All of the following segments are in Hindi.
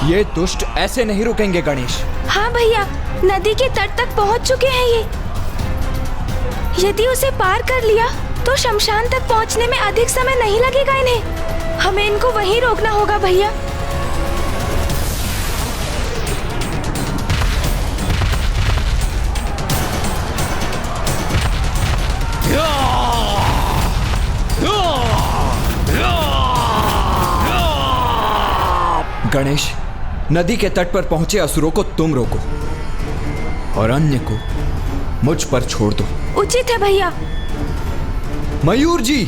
ये दुष्ट ऐसे नहीं रुकेंगे गणेश। हाँ भैया, नदी के तट तक पहुंच चुके हैं ये। यदि उसे पार कर लिया तो शमशान तक पहुंचने में अधिक समय नहीं लगेगा इन्हें। हमें इनको वहीं रोकना होगा भैया। गणेश, नदी के तट पर पहुंचे असुरों को तुम रोको और अन्य को मुझ पर छोड़ दो। उचित है भैया। मयूर जी,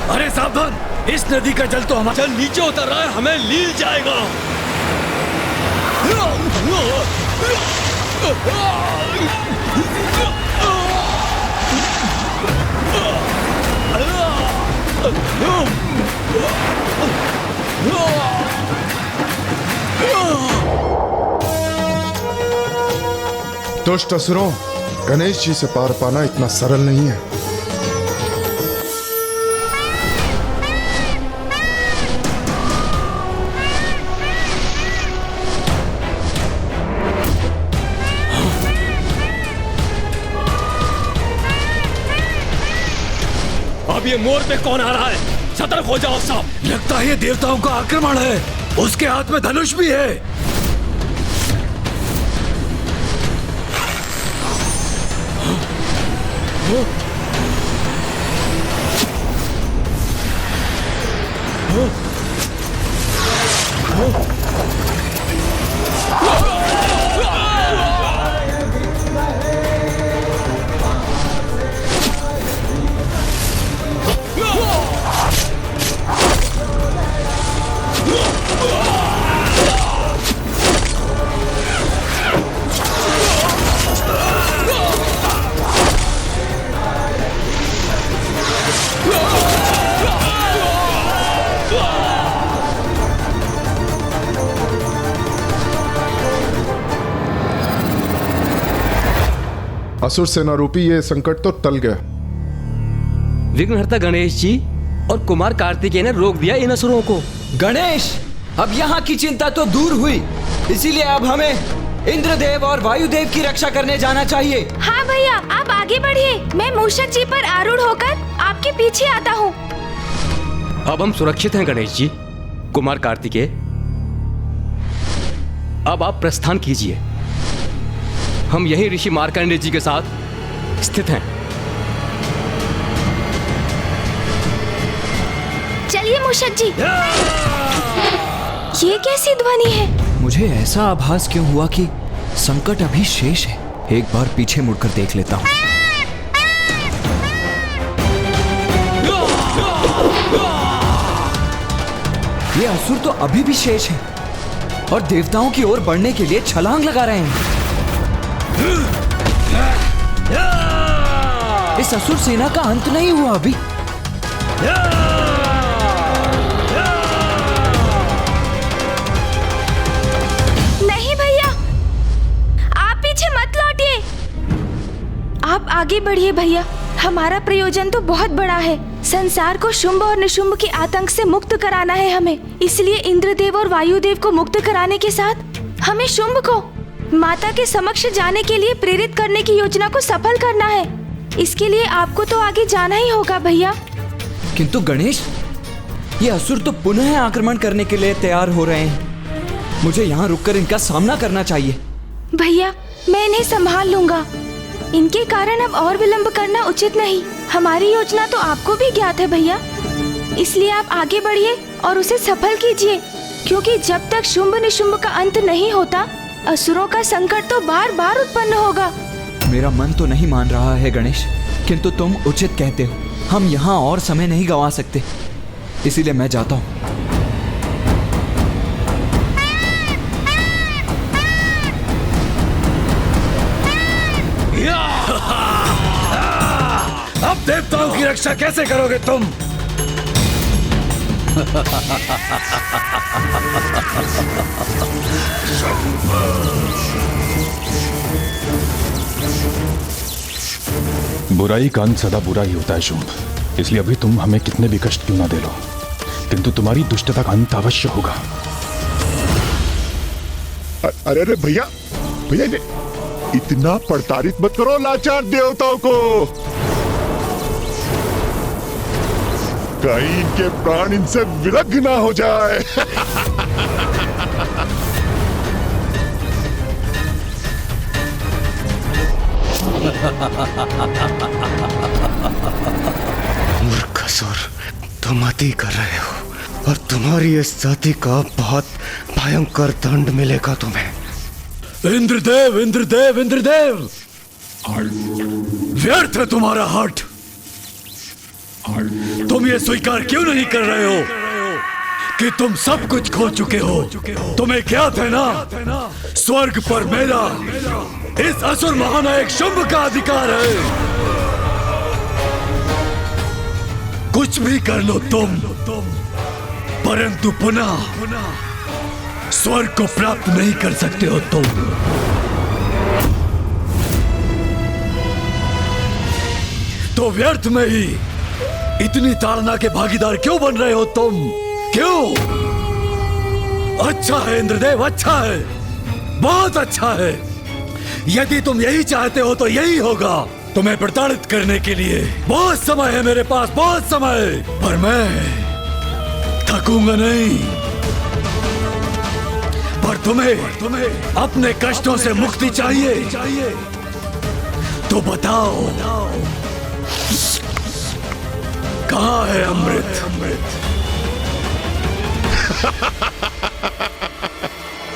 अरे सावधान, इस नदी का जल तो हमारा जल नीचे उतर रहा है, हमें लील जाएगा। दुष्ट असुरों, गणेश जी से पार पाना इतना सरल नहीं है। अब ये मोर पे कौन आ रहा है? सतर्क हो जाओ सब। लगता है ये देवताओं का आक्रमण है। उसके हाथ में धनुष भी है। असुर सेना रूपी ये संकट तो टल गया। विघ्नहर्ता गणेश जी और कुमार कार्तिकेय ने रोक दिया इन असुरों को। गणेश, अब यहाँ की चिंता तो दूर हुई, इसीलिए अब हमें इंद्रदेव और वायुदेव की रक्षा करने जाना चाहिए। हाँ भैया, आप आगे बढ़िए। मैं मूषक जी पर आरूढ़ होकर आपके पीछे आता हूँ। अब हम सुरक्षित हैं गणेश जी। कुमार कार्तिकेय, अब आप प्रस्थान कीजिए। हम यही ऋषि मार्कंडेय जी के साथ स्थित हैं। चलिए मूषक जी। ये कैसी ध्वनि है? मुझे ऐसा आभास क्यों हुआ कि संकट अभी शेष है। एक बार पीछे मुड़कर देख लेता हूँ। ये असुर तो अभी भी शेष है और देवताओं की ओर बढ़ने के लिए छलांग लगा रहे हैं। इस असुर सेना का अंत नहीं हुआ अभी। नहीं भैया, आप पीछे मत लौटिए। आप आगे बढ़िए भैया। हमारा प्रयोजन तो बहुत बड़ा है। संसार को शुंभ और निशुंभ के आतंक से मुक्त कराना है हमें। इसलिए इंद्रदेव और वायुदेव को मुक्त कराने के साथ हमें शुंभ को माता के समक्ष जाने के लिए प्रेरित करने की योजना को सफल करना है। इसके लिए आपको तो आगे जाना ही होगा भैया। किंतु गणेश, ये असुर तो पुनः आक्रमण करने के लिए तैयार हो रहे हैं। मुझे यहाँ रुककर इनका सामना करना चाहिए। भैया, मैं इन्हें संभाल लूंगा। इनके कारण अब और विलंब करना उचित नहीं। हमारी योजना तो आपको भी ज्ञात है भैया। इसलिए आप आगे बढ़िए और उसे सफल कीजिए, क्योंकि जब तक शुंभ निशुंभ का अंत नहीं होता, असुरों का संकट तो बार बार उत्पन्न होगा। मेरा मन तो नहीं मान रहा है गणेश, किंतु तुम उचित कहते हो। हम यहाँ और समय नहीं गंवा सकते, इसीलिए मैं जाता हूँ। अब देवताओं की रक्षा कैसे करोगे तुम? बुराई का अंत सदा बुरा ही होता है शुंभ, इसलिए अभी तुम हमें कितने भी कष्ट क्यों ना दे लो, किंतु तुम्हारी दुष्टता का अंत अवश्य होगा। अरे अरे भैया भैया, इतना प्रताड़ित मत करो लाचार देवताओं को, कहीं इनके प्राण इनसे विलग ना हो जाए। मूर्ख असुर, तुम अति कर रहे हो और तुम्हारी इस जाति का बहुत भयंकर दंड मिलेगा तुम्हें। इंद्रदेव इंद्रदेव इंद्रदेव, व्यर्थ है तुम्हारा हठ। तुम ये स्वीकार क्यों नहीं कर रहे हो कि तुम सब कुछ खो चुके हो? तुम्हें ज्ञात है ना, स्वर्ग पर मेरा, इस असुर महानायक शुंभ का अधिकार है। कुछ भी कर लो तुम, परंतु पुनः स्वर्ग को प्राप्त नहीं कर सकते हो तुम। तो व्यर्थ में ही इतनी ताड़ना के भागीदार क्यों बन रहे हो तुम? क्यों? अच्छा है इंद्रदेव, अच्छा है, बहुत अच्छा है। यदि तुम यही चाहते हो तो यही होगा। तुम्हें प्रताड़ित करने के लिए बहुत समय है मेरे पास, बहुत समय, पर मैं थकूंगा नहीं। पर तुम्हें अपने कष्टों से मुक्ति चाहिए, तो बताओ कहाँ है अमृत?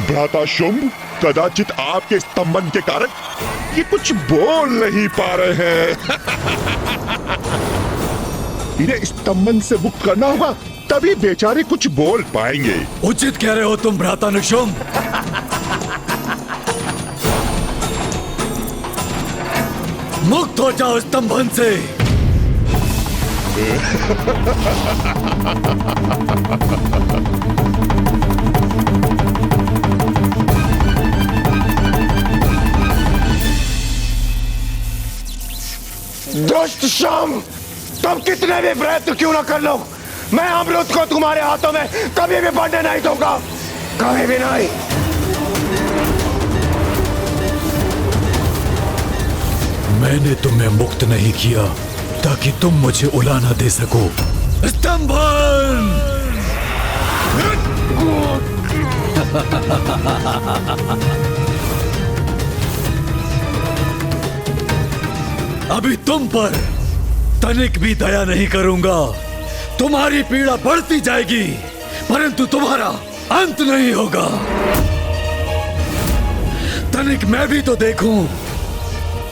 भ्राता शुंभ, कदाचित आपके स्तंभन के कारण ये कुछ बोल नहीं पा रहे हैं। इन्हें स्तंभन से मुक्त करना होगा, तभी बेचारे कुछ बोल पाएंगे। उचित कह रहे हो तुम भ्राता शुंभ। मुक्त हो जाओ स्तंभन से। दुष्ट शुंभ, तुम कितने भी प्रयत्न क्यों ना कर लो, मैं अमृत को तुम्हारे हाथों में कभी भी बढ़ने नहीं दूंगा, कभी भी नहीं। मैंने तुम्हें मुक्त नहीं किया ताकि तुम मुझे उलाना दे सको। स्तंभन! अभी तुम पर तनिक भी दया नहीं करूंगा। तुम्हारी पीड़ा बढ़ती जाएगी, परंतु तुम्हारा अंत नहीं होगा। तनिक मैं भी तो देखूं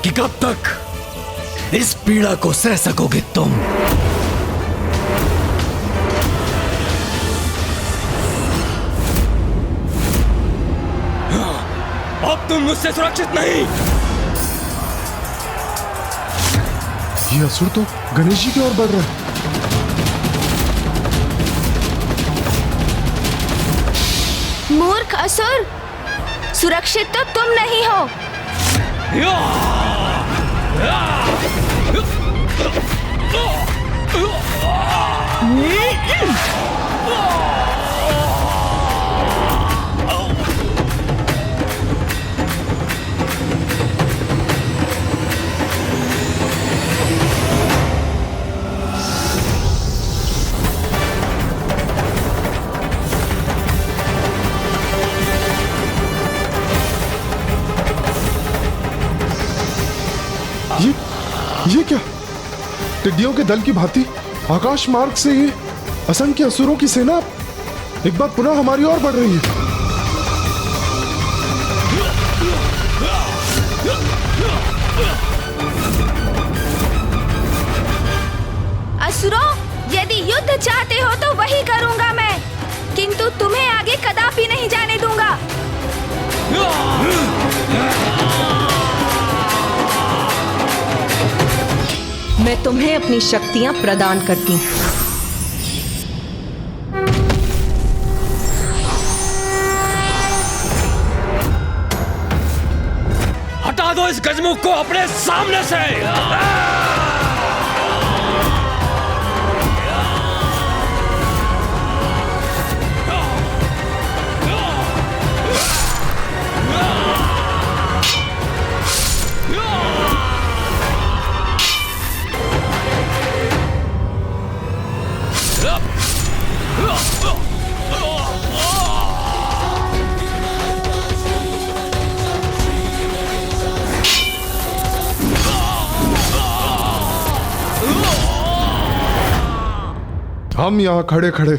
कि कब तक इस पीड़ा को सह सकोगे तुम। अब तुम मुझसे सुरक्षित नहीं। ये असुर तो गणेश जी की ओर बढ़ रहा है। मूर्ख असुर, सुरक्षित तो तुम नहीं हो। ये क्या? टिड्डियों के दल की भांति आकाश मार्ग से ये असंख्य असुरों की सेना एक बार पुनः हमारी ओर बढ़ रही है। असुरों, यदि युद्ध चाहते हो तो वही करूंगा मैं, किंतु तुम्हें आगे कदापि नहीं जाने दूंगा। मैं तुम्हें अपनी शक्तियां प्रदान करती हूं। गजमुख को अपने सामने से। हम यहाँ खड़े खड़े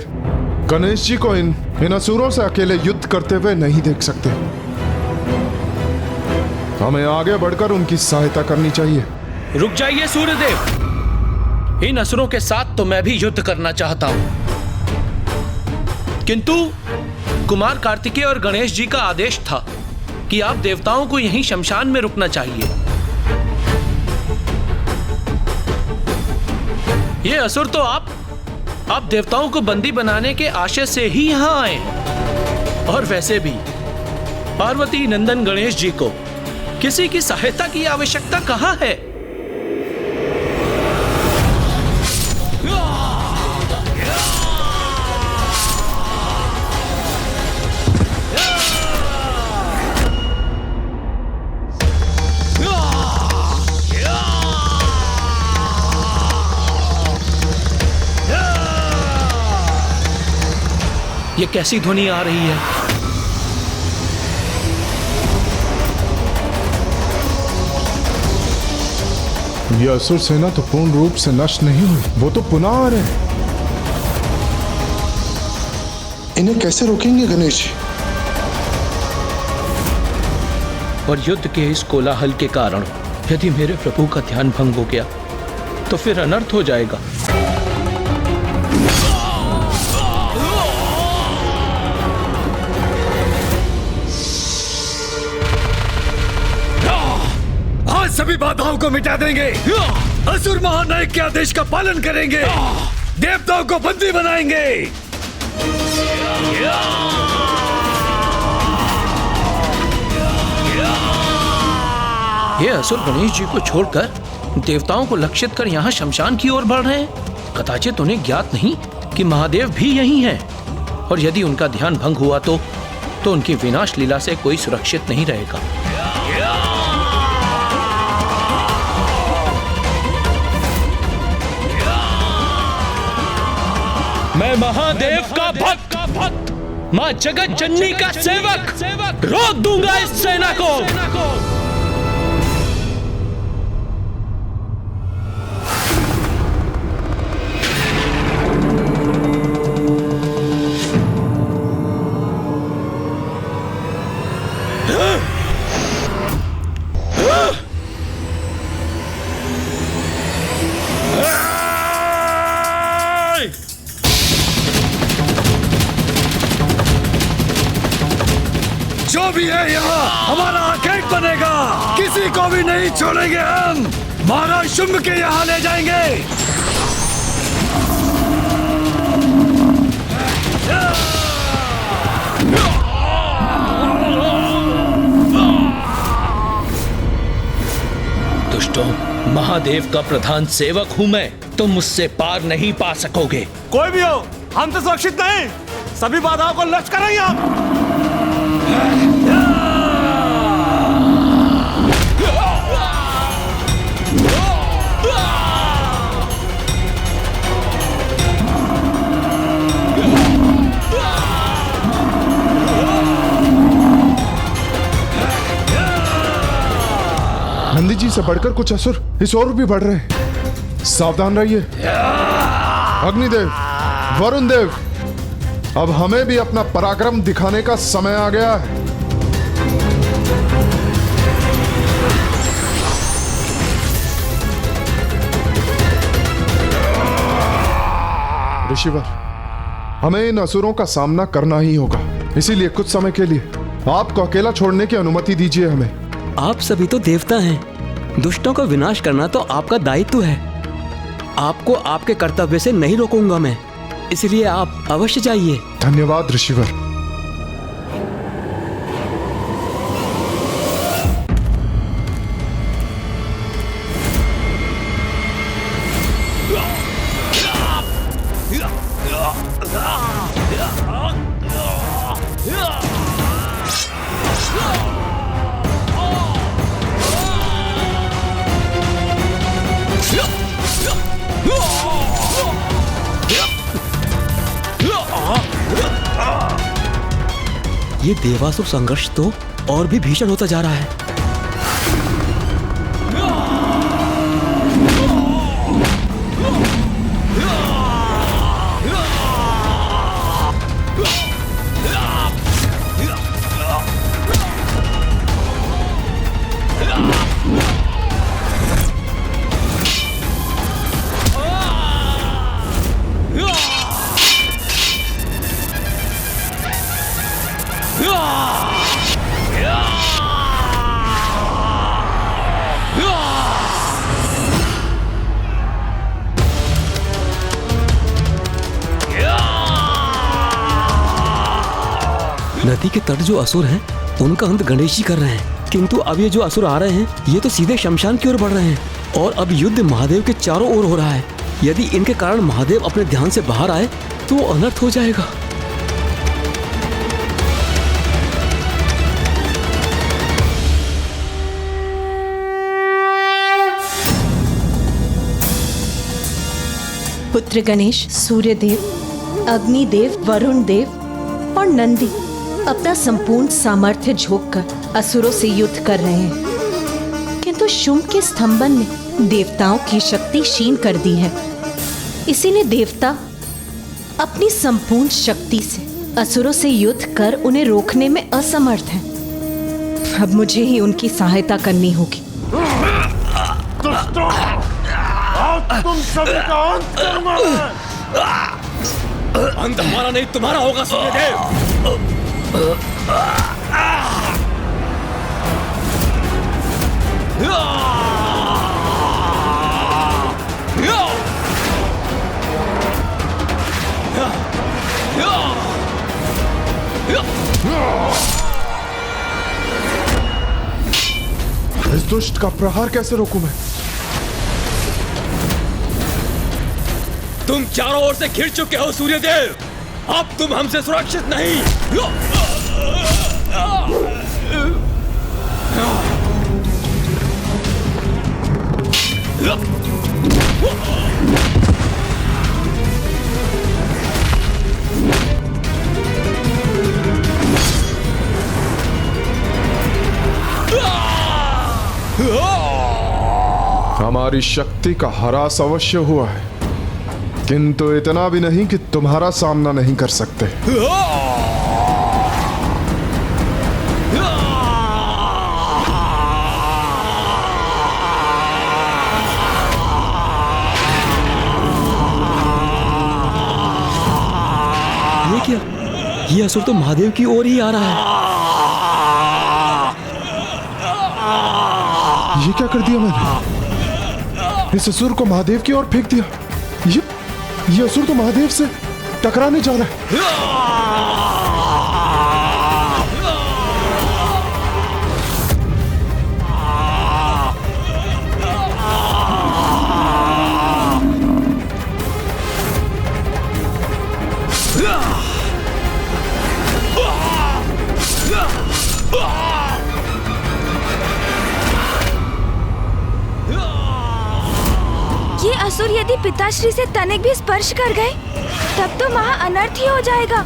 गणेश जी को इन असुरों से अकेले युद्ध करते हुए नहीं देख सकते। हमें आगे बढ़कर उनकी सहायता करनी चाहिए। रुक जाइए सूर्यदेव, इन असुरों के साथ तो मैं भी युद्ध करना चाहता हूं, किंतु कुमार कार्तिकेय और गणेश जी का आदेश था कि आप देवताओं को यहीं शमशान में रुकना चाहिए। ये असुर तो आप देवताओं को बंदी बनाने के आशय से ही यहां आए। और वैसे भी पार्वती नंदन गणेश जी को किसी की सहायता की आवश्यकता कहां है? ये कैसी ध्वनि आ रही है? यह असुर सेना तो पूर्ण रूप से नष्ट नहीं हुई, वो तो पुनः आ रहे हैं। इन्हें कैसे रोकेंगे गणेश जी? और युद्ध के इस कोलाहल के कारण यदि मेरे प्रभु का ध्यान भंग हो गया तो फिर अनर्थ हो जाएगा। सभी बाधाओं को मिटा देंगे, असुर महानायक के आदेश का पालन करेंगे, देवताओं को बंदी बनाएंगे। ये असुर गणेश जी को छोड़कर देवताओं को लक्षित कर यहाँ शमशान की ओर बढ़ रहे हैं। कदाचित उन्हें ज्ञात नहीं कि महादेव भी यही हैं, और यदि उनका ध्यान भंग हुआ तो उनकी विनाश लीला से कोई सुरक्षित नहीं रहेगा। मैं महादेव का भक्त, मां जगत जननी का सेवक रोक दूंगा इस सेना को। जो भी है यहाँ हमारा आखेट बनेगा, किसी को भी नहीं छोड़ेंगे। हम महाराज शुंभ के यहाँ ले जाएंगे। दुष्टों, महादेव का प्रधान सेवक हूं मैं, तुम मुझसे पार नहीं पा सकोगे। कोई भी हो, हम तो सुरक्षित नहीं, सभी बाधाओं को नष्ट करेंगे हम। नंदी जी से बढ़कर कुछ असुर इस ओर भी बढ़ रहे हैं, सावधान रहिए। अग्निदेव, वरुण देव, अब हमें भी अपना पराक्रम दिखाने का समय आ गया है। ऋषिवर, हमें इन असुरों का सामना करना ही होगा, इसीलिए कुछ समय के लिए आपको अकेला छोड़ने की अनुमति दीजिए हमें। आप सभी तो देवता हैं, दुष्टों का विनाश करना तो आपका दायित्व है। आपको आपके कर्तव्य से नहीं रोकूंगा मैं, इसलिए आप अवश्य जाइए। धन्यवाद ऋषिवर। ये देवासुर संघर्ष तो और भी भीषण होता जा रहा है। नदी के तट जो असुर हैं, उनका अंत गणेश जी कर रहे हैं, किंतु अब ये जो असुर आ रहे हैं, ये तो सीधे शमशान की ओर बढ़ रहे हैं और अब युद्ध महादेव के चारों ओर हो रहा है। यदि इनके कारण महादेव अपने ध्यान से बाहर आए तो वो अनर्थ हो जाएगा। पुत्र गणेश, सूर्यदेव, अग्निदेव, वरुण देव और नंदी अपना संपूर्ण सामर्थ्य झोंककर असुरों से युद्ध कर रहे हैं, किंतु शुंभ के स्तंभन ने देवताओं की शक्ति क्षीण कर दी है। इसीलिए देवता अपनी संपूर्ण शक्ति से असुरों से युद्ध कर उन्हें रोकने में असमर्थ हैं। अब मुझे ही उनकी सहायता करनी होगी। तुम सभी का अंत करूंगा। अंत हमारा नहीं तुम्हारा होगा सूर्यदेव। इस दुष्ट का प्रहार कैसे रोकूं मैं? तुम चारों ओर से घिर चुके हो सूर्यदेव, अब तुम हमसे सुरक्षित नहीं। हमारी शक्ति का ह्रास अवश्य हुआ है, किंतु इतना भी नहीं कि तुम्हारा सामना नहीं कर सकते। ये क्या? ये असुर तो महादेव की ओर ही आ रहा है। ये क्या कर दिया मैंने? इस असुर को महादेव की ओर फेंक दिया। ये असुर तो महादेव से टकराने जा रहा है। ये असुर यदि पिताश्री से तनिक भी स्पर्श कर गए तब तो महा अनर्थ ही हो जाएगा।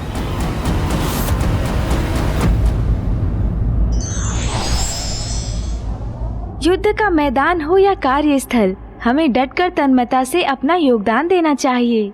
युद्ध का मैदान हो या कार्यस्थल, हमें डटकर तन्मयता से अपना योगदान देना चाहिए।